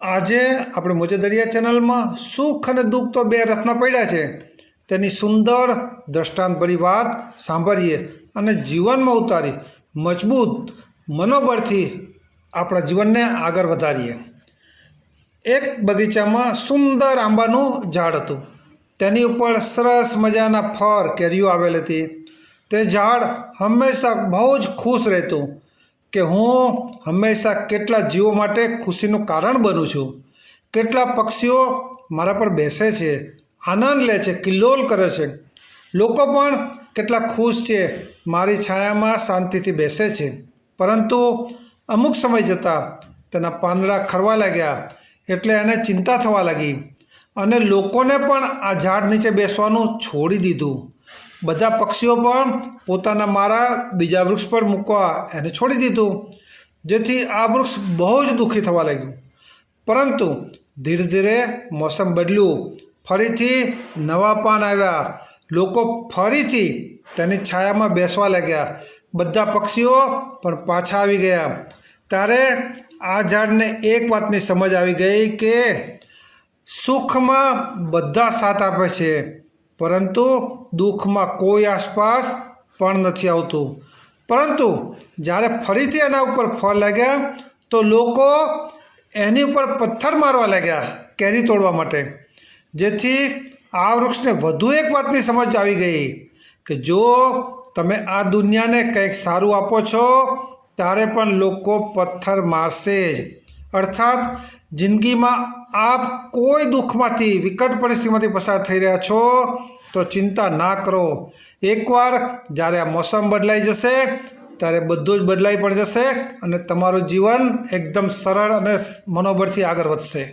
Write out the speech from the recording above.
આજે આપણે મોજેદરિયા ચેનલમાં સુખ અને દુઃખ તો બે રથના પડ્યા છે તેની સુંદર દ્રષ્ટાંતભરી વાત સાંભળીએ અને જીવનમાં ઉતારી મજબૂત મનોબળથી આપણા જીવનને આગળ વધારીએ। એક બગીચામાં સુંદર આંબાનું ઝાડ હતું। તેની ઉપર સરસ મજાના ફળ કેરીઓ આવેલી હતી। તે ઝાડ હંમેશા બહુ જ ખુશ રહેતું કે હું હંમેશા કેટલા જીવો માટે ખુશીનું કારણ બનું છું। કેટલા પક્ષીઓ મારા પર બેસે છે, આનંદ લે છે, કિલ્લોલ કરે છે। લોકો પણ કેટલા ખુશ છે, મારી છાયામાં શાંતિથી બેસે છે। પરંતુ અમુક સમય જતાં તેના પાંદડા ખરવા લાગ્યા એટલે એને ચિંતા થવા લાગી અને લોકોને પણ આ ઝાડ નીચે બેસવાનું છોડી દીધું। બધા પક્ષીઓ પણ પોતાના મારા બીજા વૃક્ષ પર મૂકવા એને છોડી દીધું, જેથી આ વૃક્ષ બહુ જ દુઃખી થવા લાગ્યું। પરંતુ ધીરે ધીરે મોસમ બદલ્યું, ફરીથી નવા પાન આવ્યા, લોકો ફરીથી તેની છાયામાં બેસવા લાગ્યા, બધા પક્ષીઓ પણ પાછા આવી ગયા। ત્યારે આ ઝાડને એક વાતની સમજ આવી ગઈ કે સુખમાં બધા સાથ આપે છે, પરંતુ દુઃખમાં કોઈ આસપાસ પણ નથી આવતું। પરંતુ જ્યારે ફરીથી એના ઉપર ફળ લાગ્યા તો લોકો એની ઉપર પથ્થર મારવા લાગ્યા કેરી તોડવા માટે, જેથી આ વૃક્ષને વધુ એક વાતની સમજ આવી ગઈ કે જો તમે આ દુનિયાને કંઈક સારું આપો છો ત્યારે પણ લોકો પથ્થર મારશે જ। અર્થાત જિંદગીમાં આપ કોઈ દુઃખમાંથી, વિકટ પરિસ્થિતિમાંથી પસાર થઈ રહ્યા છો તો ચિંતા ના કરો। એકવાર જ્યારે આ મોસમ બદલાઈ જશે ત્યારે બધું જ બદલાઈ પણ જશે અને તમારું જીવન એકદમ સરળ અને મનોબળથી આગળ વધશે।